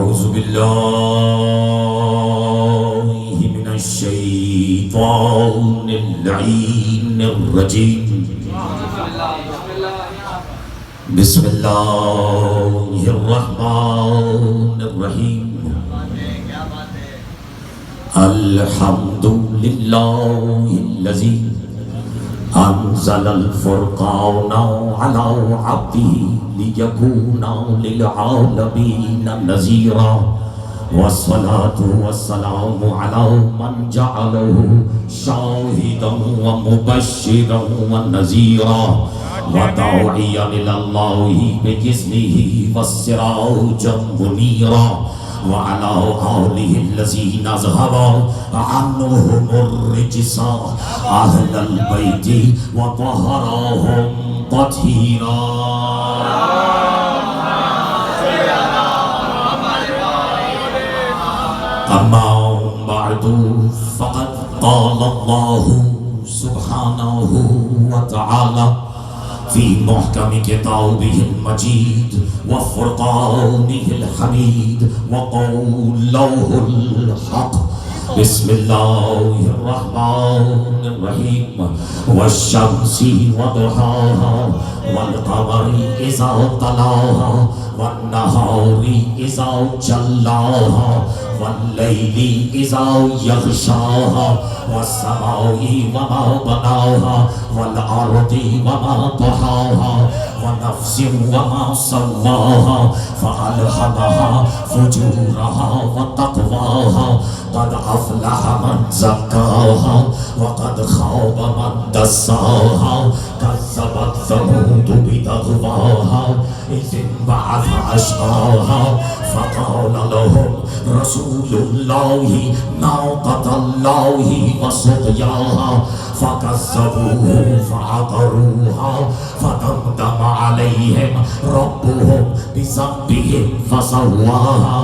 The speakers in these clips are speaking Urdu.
أعوذ بالله من الشيطان اللعين الرجيم بسم الله الرحمن الرحيم الحمد لله الذي أنزل الفرقان على عبده ليكون للعالمين نذيرا والصلاة والسلام على من جعله شاهدا ومبشرا ونذيرا وداعيا إلى الله بإذنه وسراجا منيرا وعلى آله الذين ذهب عنهم الرجس أهل البيت وطهرهم تطهيرا. أما بعد فقد قال الله سبحانه وتعالى في محكم كتابه المجيد وفرقانه الحميد وقوله الحق بسم الله الرحمن الرحيم والشمس وضحاها والقمر إذا طلاها والنهار إذا جلاها والليل إذا يغشاها والسماء وما بناها والأرض وما طحاها ونفس وما سواها فألهمها فجورها وتقواها قد أفلح من زكاها وقد خاب من دساها كذبت ثمود بتغواها إذ انبعث أشقاها فقال لهم رسول الله ناقة الله وسقياها فكذبوه فعقروها فدمدم عليهم ربهم بذنبهم فسواها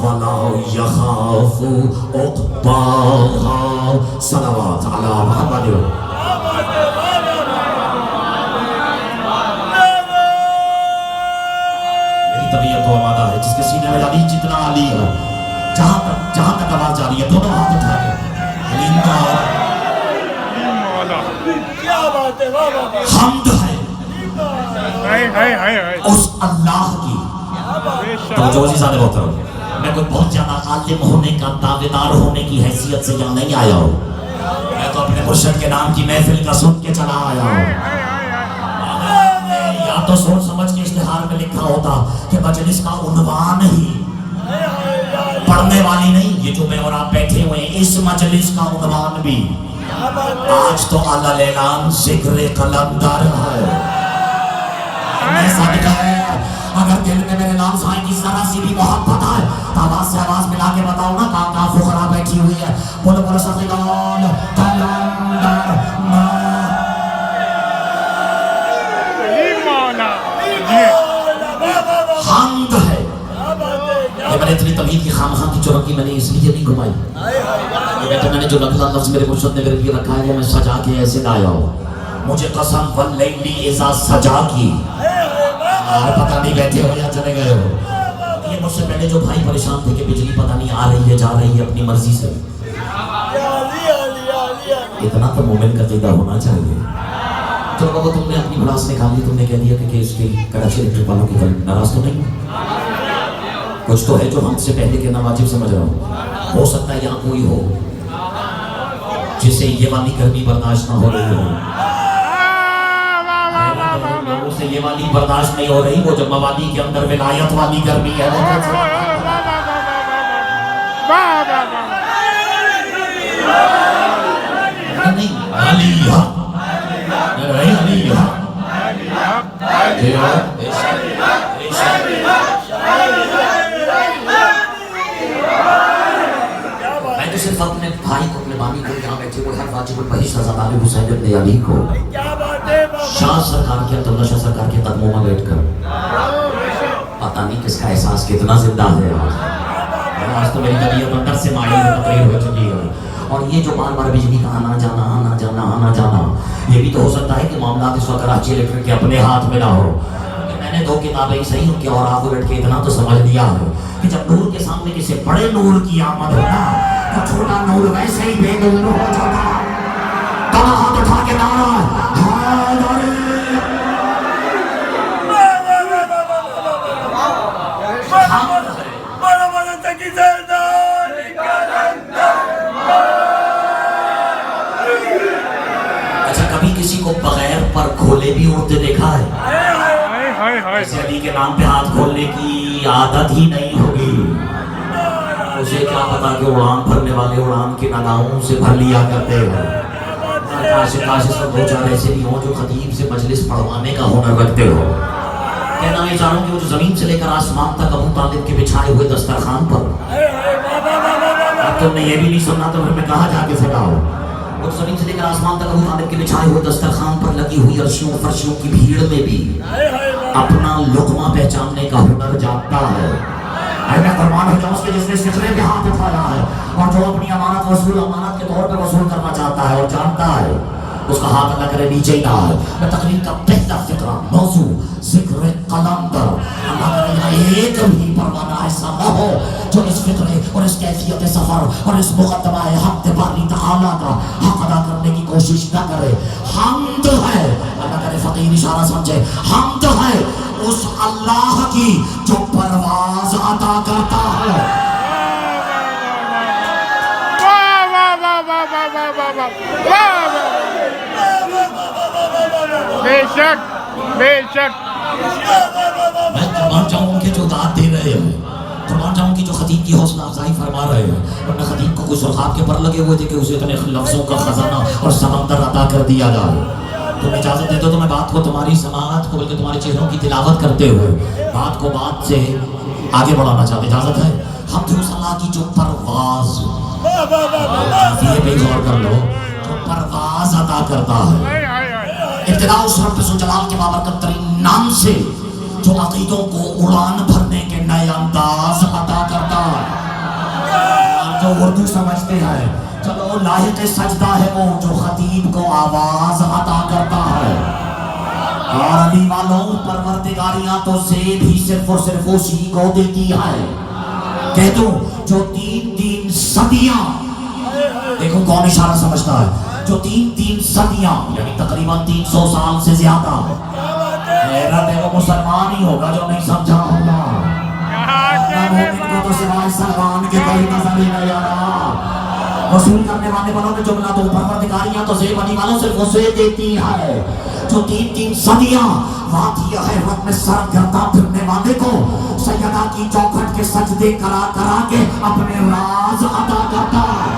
ولا يخاف عقباها. صلوات على محمد. میری طبیعت تو آمادہ ہے جس کے سینے میں علی جتنا علی ہے جہاں تک آواز جا رہی ہے دونوں ہاتھ اٹھا کے علیم کا حمد ہے اس اللہ کی. تو جو عزیز آنے بہت کرو میں کوئی بہت زیادہ عالم ہونے کا دعویدار ہونے کی حیثیت سے یہاں نہیں آیا ہوں. میں تو اپنے مرشد کے نام کی محفل کا سن کے چلا آیا ہوں. یا تو سوچ سمجھ کے اشتہار میں لکھا ہوتا کہ مجلس کا عنوان ہی پڑھنے والی نہیں، یہ جو میں اور آپ بیٹھے ہوئے ہیں اس مجلس کا عنوان بھی آج تو علل اعلان ذکر قلندر ہے. ایسا لکھا ہے اگر دل میں میرے نام سائیں کی ذرا سی بھی محبت ہے تو آواز سے آواز ملا کے بتاؤ نا کہاں فقرا بیٹھی ہوئی ہے. بولو بولو سفیدان قلندر حمد ہے. میں نے اتنی تمہید کی خامخواہ کی چورکی میں نے اس لیے نہیں گھمائی. میں نے جو لفظ میرے مرشد نے میرے لیے رکھا ہے وہ میں سجا کے ایسے لایا ہوں. مجھے قسم واللیلی اذا سجا کی پتہ نہیں بیٹھے ہو یا چلے گئے ہو. یہ مجھ سے پہلے جو بھائی پریشان تھے کہ بجلی پتہ نہیں آ رہی ہے جا رہی ہے اپنی مرضی سے. اتنا تو مومن کا عقیدہ ہونا چاہیے. تو بابا تم نے اپنی بھڑاس نکال دی، تم نے کہہ دیا کہ اس کے کراچی الیکٹرک والوں کی طرف ناراض تو نہیں. کچھ تو ہے جو ہم سے پہلے کہنا واجب سمجھ رہا ہوں. ہو سکتا ہے یہاں کوئی ہو جسے یہ والی گرمی برداشت نہ ہو رہی ہو. لوگوں سے یہ والی برداشت نہیں ہو رہی، وہ جو موادی کے اندر ولایت والی گرمی ہے وہ نہیں. علی حق علی حق میں تو صرف اپنے بھائی کو اپنے مامی کو یہاں بیٹھے ہوئے ہر واجب البہشت حضرت طالب حسین ابن علی کو شاہ سرکار کے عبداللہ شاہ سرکار کے قدموں میں بیٹھ کر پتہ نہیں کس کا احساس کتنا زندہ ہے. آج تو میری طبیعت اندر سے مائل تقریر ہو چکی ہے. اور یہ جو بار بار بجلی کا آنا جانا یہ بھی تو ہو سکتا ہے کہ معاملات اس وقت کراچی الیکٹرک کے اپنے ہاتھ میں نہ ہو. میں میں نے 2 کتابیں صحیح ان کے اور آپ کو بیٹھ کے اتنا تو سمجھ لیا ہو کہ جب نور کے سامنے کسی بڑے نور کی آمد ہو نا تو چھوٹا نور ویسے ہی بے نور ہو جاتا ہے. دونوں ہاتھ اٹھا کے نعرہ اچھا کبھی کسی کو بغیر پر کھولے بھی اڑتے دیکھا ہے؟ اسے علی کے نام پہ ہاتھ کھولنے کی عادت ہی نہیں ہوگی. اسے کیا پتا کہ اڑان بھرنے والے اڑان کی نگاہوں سے بھر لیا کرتے ہو. کاش سب دو چار ایسے بھی ہوں جو خطیب سے مجلس پڑھوانے کا ہنر رکھتے ہو. کہنا میں چاہوں کہ وہ جو زمین سے لے کر آسمان تک ابو طالب کے بچھائے ہوئے دسترخوان پر، اب تم نے یہ بھی نہیں سننا تو پھر میں کہاں جا کے پھٹاؤ. وہ زمین سے لے کر آسمان تک ابو طالب کے بچھائے ہوئے دسترخوان پر لگی ہوئی عرشیوں فرشیوں کی بھیڑ میں بھی اپنا لقمہ پہچاننے کا ہنر جانتا ہے. میں قربان ہو جاؤں اس کے جس نے سفرے پہ ہاتھ اٹھایا ہے اور جو اپنی امانت وصول امانت کے طور پہ وصول کرنا چاہتا ہے اور جانتا ہے اس کا ہاتھ اللہ کرے نیچے ہی نہ ہے. میں تقریر کا پہلا فقرہ موضوع ذکر قلندر. اللہ کرے ایک بھی پروانہ ایسا نہ ہو جو اس فقرے اور اس کیفیت سفر اور اس مقدمہ حق باری تعالیٰ کا حق ادا کرنے کی کوشش نہ کرے. حمد ہے، اللہ کرے فقیر اشارہ سمجھے، حمد ہے اس اللہ کی جو پرواز عطا کرتا ہے. بے شک بے شک. میں قربان جاؤں کہ جو داد دے رہے ہیں، قربان جاؤں کہ جو خطیب کی حوصلہ افزائی فرما رہے ہیں. ورنہ خطیب کو کوئی سرخاب کے پر لگے ہوئے تھے کہ اسے اتنے لفظوں کا خزانہ اور سمندر عطا کر دیا جائے. تم اجازت دیتے تو میں بات کو تمہاری سماعت کو بلکہ تمہارے چہروں کی تلاوت کرتے ہوئے بات کو بات سے آگے بڑھانا چاہتے. اجازت ہے؟ ہم جو اللہ کی جو پرواز یہ بھی غور کر لو، جو پرواز عطا کرتا ہے. ابتدا اس رب ذوالجلال کے بابرکت ترین نام سے جو عقیدوں کو اڑان بھرنے کے نئے انداز عطا کرتا ہے. جو اردو سمجھتے ہیں چلو لاحق سجدہ ہے وہ جو خطیب کو آواز عطا کرتا ہے. اور علی والوں پروردگاریاں تو زیب ہی صرف اور صرف اسی کو دیتی ہے. کہہ دوں جو 3 صدیاں، دیکھو کون اشارہ سمجھتا ہے، جو 3 صدیاں یعنی تقریباً 300 سال سے زیادہ. حیرت ہے وہ مسلمان ہی ہوگا جو نہیں سمجھا ہوگا. مومن کو تو سوائے سلمان کے کوئی نظر ہی نہیں آ رہا. وصول کرنے والے والوں نے جملہ تو پروردگاریاں تو زیب علی والوں صرف اسے دیتی ہے جو 3 صدیاں وادی حیرت میں سر گرتا پھرنے والے کو سیدہ کی چوکھٹ کے سجدے کرا کے اپنے راز عطا کرتا ہے.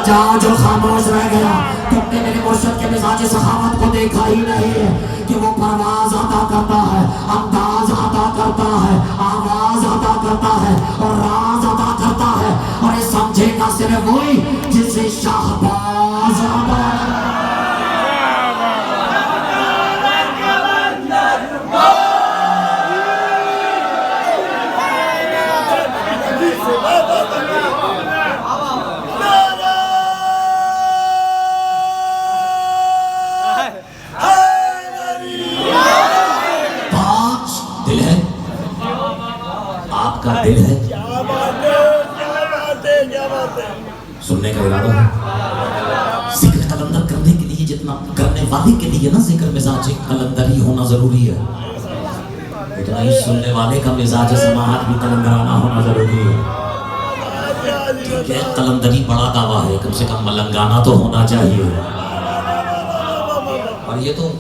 جا جو خاموش رہ گیا، تم نے میرے مرشد کے مزاج سخاوت کو دیکھا ہی نہیں کہ وہ پرواز عطا کرتا ہے، انداز عطا کرتا ہے، آواز عطا کرتا ہے اور راز عطا کرتا ہے. اور یہ سمجھے گا صرف وہی جسے شہباز عطا دل ہے. سننے کا ارادہ ہے. ذکر قلندر کرنے کے لیے جتنا کرنے والے کے لیے نا ذکر مزاج قلندر ہی ہونا ضروری ہے، اتنا ہی سننے والے کا مزاج سماعت بھی قلندرانہ ہونا ضروری ہے. ٹھیک ہے قلندری بڑا دعویٰ ہے، کم سے کم ملنگانہ تو ہونا چاہیے. اور یہ تو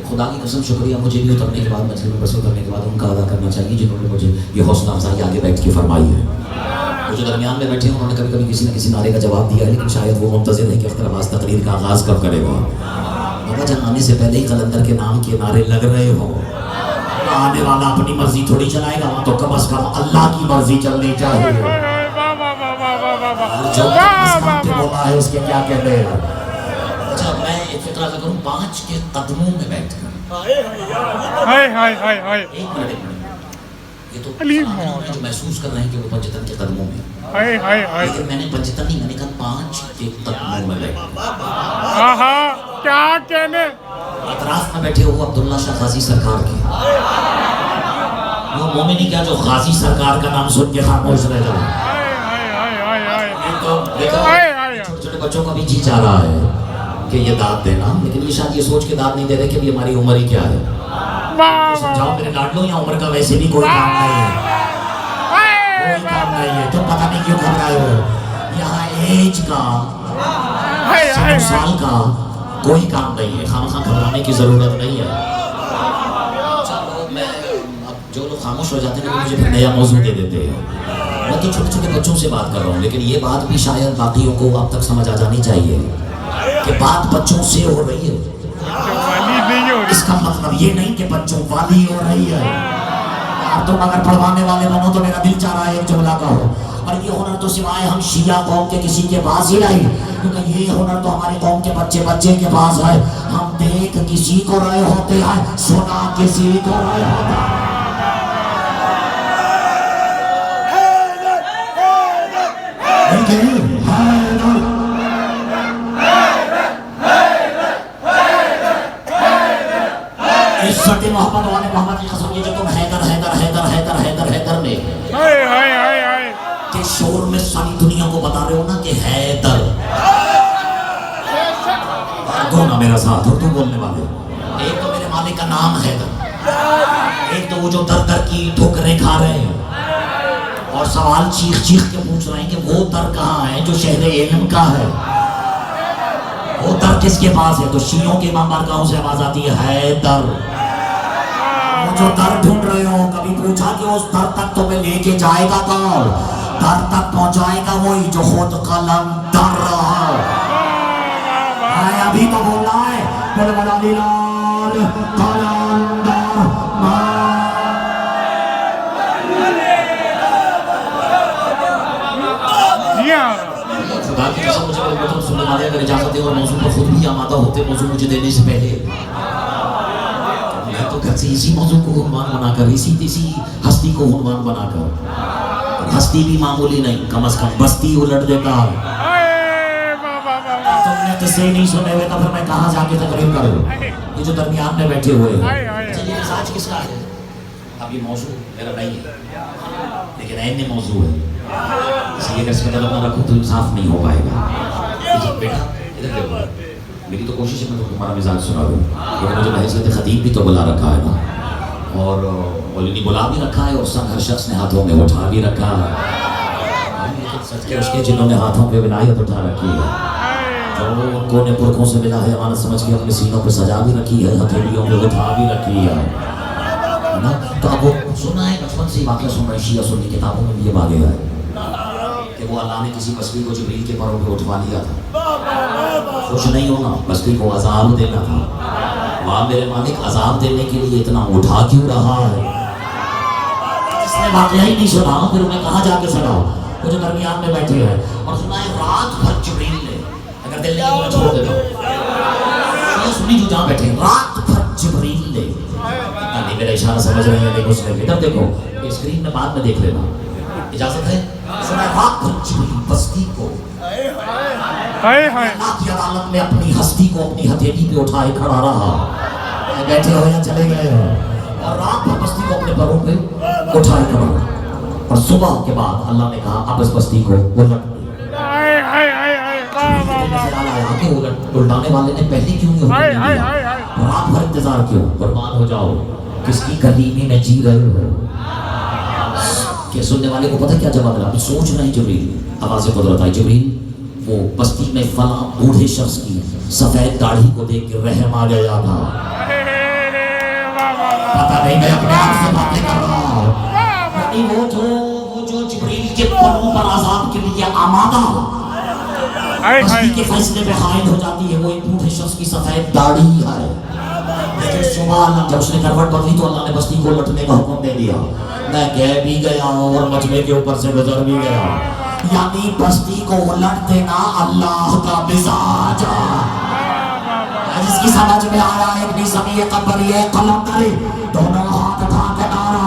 خدا کی قسم شکریہ مجھے بھی اترنے کے بعد مجلس میں بس اترنے کے بعد ان کا ادا کرنا چاہیے جنہوں نے مجھے یہ حوصلہ افزائی آگے بیٹھ کے فرمائی ہے. وہ جو درمیان میں بیٹھے ہیں انہوں نے کبھی کبھی کسی نہ کسی نعرے کا جواب دیا ہے، لیکن شاید وہ منتظر ہے کہ اختر عباس تقریر کا آغاز کب کرے گا. بابا جان آنے سے پہلے ہی قلندر کے نام کے نعرے لگ رہے ہوں. آنے والا اپنی مرضی تھوڑی چلائے گا، تو کم از کم اللہ کی مرضی چلنی چاہیے. جو بولا ہے اس کے کیا کہتے ہیں. اچھا میں ایک فقرہ کروں 5 کے قدموں میں بیٹھ کر. ایک منٹ یہ تو جو محسوس کر رہے ہیں کہ وہ پنجتن کے قدموں میں، لیکن میں نے پنجتن نہیں، میں نے کہا 5 کے قدموں میں بیٹھ. کیا کہنے اطراف میں بیٹھے ہو عبداللہ شاہ غازی سرکار کے، وہ مومن ہی کیا جو غازی سرکار کا نام سن کے خاموش رہ جائے. چھوٹے چھوٹے بچوں کا بھی جی چاہ رہا ہے کہ یہ داد دینا، لیکن یہ شاید یہ سوچ کے داد نہیں دے رہے کہ ابھی ہماری عمر ہی کیا ہے. سمجھاؤ میرے لاڈلو، یا عمر کا ویسے بھی کوئی کام نہیں ہے، کوئی کام نہیں ہے. تو پتہ نہیں کیوں گھبرائے ہو. یہاں ایج کا 100 سال کا کوئی کام نہیں ہے، خامخواہ گھبرانے کی ضرورت نہیں ہے. چلو میں اب جو لوگ خاموش ہو جاتے ہیں مجھے پھر نیا موضوع دے دیتے ہیں. میں تو چھوٹے چھوٹے بچوں سے بات کر رہا ہوں، لیکن یہ بات بھی شاید باقیوں کو اب تک سمجھ آ جانی چاہیے کہ بات بچوں سے ہو رہی ہے. اس کا مطلب یہ نہیں کہ بچوں والی ہو رہی ہے. اب تم اگر پڑھوانے والے بنو تو میرا دل چاہ رہا ہے ایک جملہ کہو. اور یہ ہنر تو سوائے ہم شیعہ قوم کے کسی کے پاس ہی نہیں، کیونکہ یہ ہنر تو ہماری قوم کے بچے بچے کے پاس ہے. ہم دیکھ کسی کو رہے ہوتے ہیں، سنا کسی کو رہے ہوتے ہیں. عزت محمد والے محمد کی قسم، یہ جو تم حیدر حیدر حیدر حیدر حیدر حیدر میں کہ شور میں ساری دنیا کو بتا رہے ہو نا کہ حیدر، دو نا میرا ساتھ اردو بولنے والے. ایک تو میرے مالک کا نام حیدر، ایک تو وہ جو در در کی ٹھوکریں کھا رہے ہیں اور سوال چیخ چیخ کے پوچھ رہے ہیں کہ وہ در کہاں ہے جو شہر علم کا ہے. وہ در کس کے پاس ہے؟ تو شیعوں کے امام بارگاہوں سے آواز آتی ہے حیدر. وہ جو در ڈھونڈ رہے ہو، کبھی پوچھا کہ اس در تک تمہیں لے کے جائے گا کون؟ در تک پہنچائے گا وہی جو خود قلندر رہا. ابھی تو بول رہا ہے بولے بڑا لال قلندر. خدا کی قسم مجھے میرے مطلب سننے والے اگر اجازت دے اور موضوع پر خود بھی آمادہ ہوتے موضوع مجھے دینے سے پہلے، میں تو گھر سے اسی موضوع کو عنوان بنا کر، اسی ہستی کو عنوان بنا کر، ہستی بھی معمولی نہیں، کم از کم بستی الٹ دیتا ہے. تم نے قصے نہیں سنے ہوئے تو پھر میں کہاں جا کے تقریر کروں. یہ جو درمیان میں بیٹھے ہوئے ہیں، یہ مزاج کس کا ہے؟ اب یہ موضوع میرا نہیں ہے لیکن این موضوع ہے، اس لیے اگر اس کا طلب نہ رکھوں تو انصاف نہیں ہو پائے گا. بیٹا ادھر دیکھو، میری تو کوشش ہے میں تمہارا مزاج سنا دوں، لیکن مجھے بحیثیت خطیب بھی تو بلا رکھا ہے نا، اور مولوی بلا بھی رکھا ہے، اور سب ہر شخص نے ہاتھوں میں اٹھا بھی رکھا ہے. سچ کے اس کے جنہوں نے ہاتھوں پہ ولایت اٹھا رکھی ہے، جو کونے پرکھوں سے ملا ہے امانت سمجھ کے اپنے سینوں پہ سجا بھی رکھی ہے، ہتھیلیوں پہ اٹھا بھی رکھی ہے نا. تو اب وہ سنا ہے بچپن سے ہی واقعہ سن رہے، شیعہ سنی کتابوں میں بھی یہ واقعہ ہے کہ وہ اللہ نے کسی بستی کو جبریل کے پروں پہ اٹھوا لیا تھا. خوش نہیں ہونا، بستی کو عذاب دینا تھا. وہاں میرے مالک عذاب دینے کے لیے اتنا اٹھا کیوں رہا ہے؟ اس نے واقعہ ہی نہیں سنا، پھر انہیں کہاں جا کے سنا؟ وہ جو درمیان میں بیٹھے ہیں اور سنا ہے رات بھر جبریل نے، اگر دل نہیں میں چھوڑ دیتا ہوں، یہ سنی جو جہاں بیٹھے رات بھر جبریل نے، نہیں میرا اشارہ سمجھ رہے ہیں دیکھو اس میں ادھر دیکھو، اسکرین میں بعد میں دیکھ لینا، اجازت ہے؟ سنا ہے رات بھر جبریل بستی کو اللہ کی عدالت میں اپنی ہستی کو اپنی ہتھیلی پہ اٹھائے کھڑا رہا. بیٹھے ہو یا چلے گئے ہو، اور رات بھر بستی کو اپنے پروں پہ اٹھائے کھڑا رہا. اور صبح کے بعد اللہ نے کہا اب اس بستی کو الٹ دو. الٹانے والے نے پہلے کیوں نہیں دیا؟ رات بھر انتظار کیوں؟ قربان ہو جاؤ، کس کی کلیمی میں جی رہے ہو؟ کہ سننے والے کو پتہ کیا جواب ملا؟ اب سوچ رہے ہیں جبریل، آواز قدرت آئی، جبریل وہ بستی میں فلاں بوڑھے شخص کی سفید داڑھی کو دیکھ کے رحم آ گیا تھا. پتہ نہیں میں اپنے آپ سے باتیں کر رہا ہوں. وہ جو جبریل کے پروں پر عذاب کے لیے آمادہ بستی کے فیصلے میں حائل ہو جاتی ہے، وہ ایک بوڑھے شخص کی سفید داڑھی ہے. لیکن صبح اللہ جب اس نے کروٹ بدلی تو اللہ نے بستی کو لٹنے کا حکم دے دیا. میں کہہ بھی گیا اور مجمع کے اوپر سے گزر بھی گیا. یعنی بستی کو الٹ دینا اللہ کا مزاج ہے، جس کی سمجھ میں آیا ایک بھی سمیع قبری قلندری دونوں ہاتھ اٹھا کے نعرہ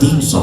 300,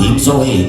301,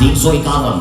351,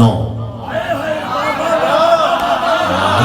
9।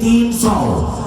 300,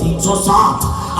307,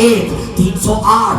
1, 308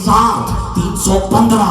7, 315,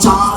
4,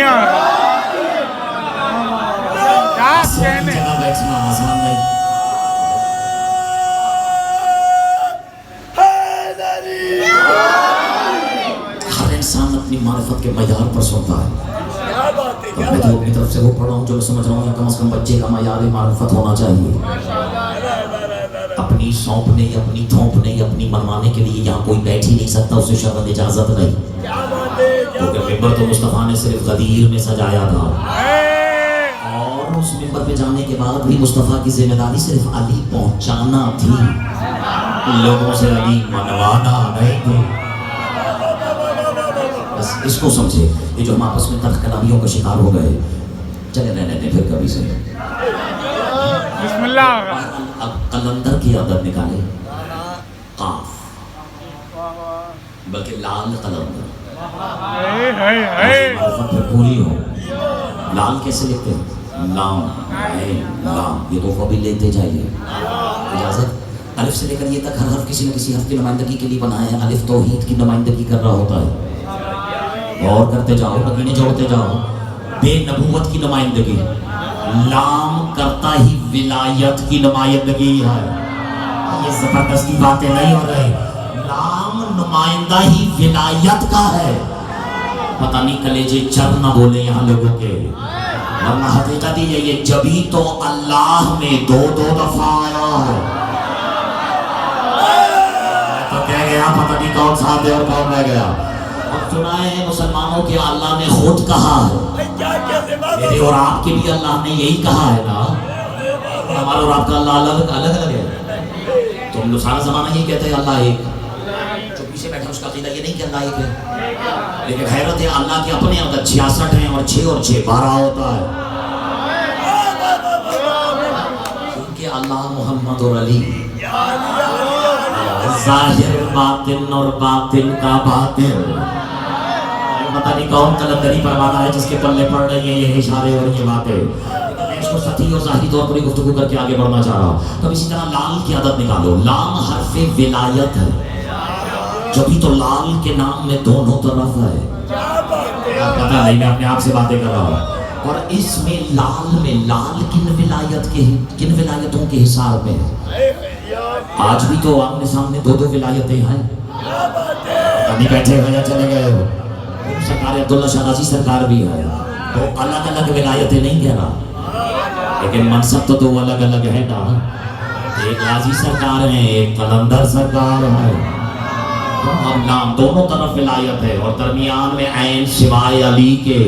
دنیا کیا کہنے جگہ بیٹھنا آسان نہیں. ہر انسان اپنی معرفت کے معیار پر سنتا ہے. میں تو اپنی طرف سے وہ پڑھ رہا ہوں جو میں سمجھ رہا ہوں یا کم از کم بچے کا معیار معرفت ہونا چاہیے. اپنی سونپنے اپنی تھونپنے اپنی منوانے کے لیے یہاں کوئی بیٹھ ہی نہیں سکتا, اسے شرط اجازت نہیں. کیونکہ ممبر تو مصطفیٰ نے صرف غدیر میں سجایا تھا, اور اس ممبر پہ جانے کے بعد بھی مصطفیٰ کی ذمہ داری صرف علی پہنچانا تھی, لوگوں سے علی منوانا نہیں تھی. بس اس کو سمجھے. یہ جو ہم آپس میں تلخ کلامیوں کا شکار ہو گئے, چلے رہنے دیں پھر کبھی سے. بسم اللہ. اب قلندر کی عادت نکالے, قاف بلکہ لال قلندر, معرفت پھر پوری ہو. لال کیسے لکھتے ہیں؟ لام لام. یہ تو بھی لیتے جائیے اجازت. الف سے لے کر یہ تک ہر حرف کسی نہ کسی حرف کی نمائندگی کے لیے بنا ہے. الف توحید کی نمائندگی کر رہا ہوتا ہے. غور کرتے جاؤ, نگینے جوڑتے جاؤ. بے نبوت کی نمائندگی. لام کرتا ہی ولایت کی نمائندگی ہے. یہ زبردستی باتیں نہیں ہو رہی. لام نمائندہ ہی ولایت کا ہے. پتہ نہیں کلیجے چر نہ بولے یہاں لوگوں کے, ورنہ حقیقت ہی ہے یہ جبھی تو اللہ میں دو دفعہ آیا ہے. میں تو کہہ گیا پتہ نہیں کون سا دے اور کون رہ گیا. اور سنا ہے مسلمانوں کے اللہ نے خود کہا ہے, میرے اور آپ کے بھی اللہ نے یہی کہا ہے نا. ہمارا اور آپ کا اللہ الگ الگ ہے. تو ہم لوگ سارا زمانہ یہی کہتے ہیں اللہ ایک. جو پیچھے بیٹھا اس کا عقیدہ یہ نہیں کہ اللہ ایک ہے, لیکن حیرت ہے اللہ کے اپنے عدد 66 ہیں اور 6 اور 6 12 ہوتا ہے. کیونکہ اللہ محمد اور علی ظاہر باطن اور باطن کا باطن. پتہ نہیں کون قلندری پروانہ ہے جس کے پلے پڑ رہی ہیں یہ اشارے اور یہ باتیں. میں اس کو سطحی اور ظاہری طور پر ہی گفتگو کر کے آگے بڑھنا چاہ رہا ہوں. تو اسی طرح لال کی عادت نکالو. لام حرف ولایت ہے, جبھی تو لال کے نام میں دونوں طرف ہے. پتہ نہیں, میں اپنے آپ سے باتیں کر رہا ہوں. اور اس میں لال کن ولایتوں کے حساب میں ہے. آج بھی تو آمنے سامنے دو ولایتیں ہیں. ابھی بیٹھے ہوئے یا چلے گئے ہو. سرکار عبداللہ شاہ غازی سرکار بھی ہے, تو الگ الگ ولایتیں نہیں کہہ رہا, لیکن منصب تو دو الگ الگ ہے نا. ایک غازی سرکار ہیں, ایک قلندر سرکار ہے. اب نام دونوں طرف ولایت ہے, اور درمیان میں عین سوائے علی کے.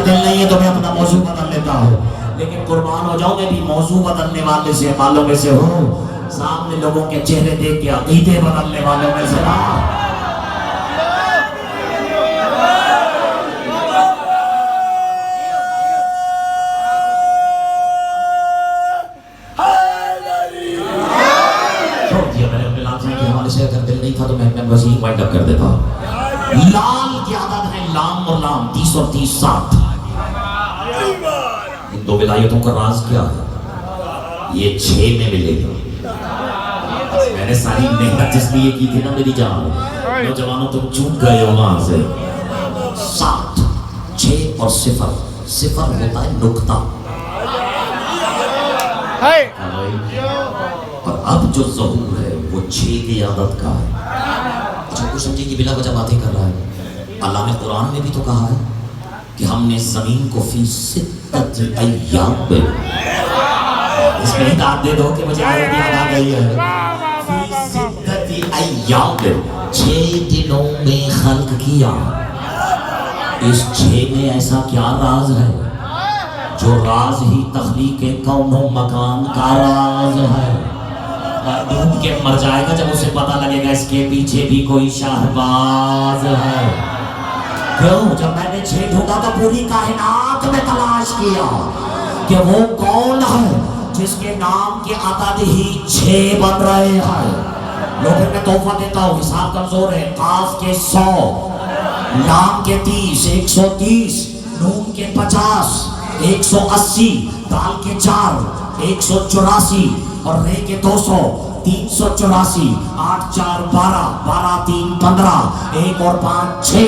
دل نہیں ہے تو میں اپنا موضوع بدل لیتا ہوں, لیکن قربان ہو جاؤں میں بھی موضوع بدلنے والے سے والوں میں سے ہوں. سامنے لوگوں کے چہرے دیکھ کے عقیدے بدلنے والوں میں سے نہ. اگر دل نہیں تھا تو میں بس ہی وائنڈ اپ کر دیتا. لال کی عادت ہے لام اور لام 30 اور 30 60. ان دو ولایتوں کا راز کیا ہے؟ یہ 6 میں ملے گا. میں نے ساری محنت جس لیے کی تھی نا میری جان, نوجوانوں تم چوک گئے ہو وہاں سے. 7 6 اور 0 0 ہوتا ہے نقطہ, اور اب جو ظہور ہے وہ 6 کی عادت کا ہے. اچھا کچھ سمجھے کہ بلا وجہ باتیں کر رہا ہے. اللہ نے قرآن میں بھی تو کہا ہے کہ ہم نے زمین کو فی 6 ایام میں, اس میں ہدایت دے دو کہ مجھے آیت یاد آ گئی ہے. فی 6 ایام میں 6 دنوں میں خلق کیا. اس 6 میں ایسا کیا راز ہے جو راز ہی تخلیق کون و مکان کا راز ہے. ڈوب کے مر جائے گا جب اسے پتہ لگے گا اس کے پیچھے بھی کوئی شہباز ہے. کیوں؟ جب میں نے 6 ڈھونڈا تو پوری کائنات میں تلاش کیا کہ وہ کون ہے جس کے نام کے عدد ہی 6 بن رہے ہیں. لوگ میں تحفہ دیتا ہوں, حساب کمزور ہے. قاف کے 100, لام کے 30 130, نون کے 50 180, دال کے 4 184, اور رے کے 200 384, 8 4 12, 12 3 15, 1 اور 5 6.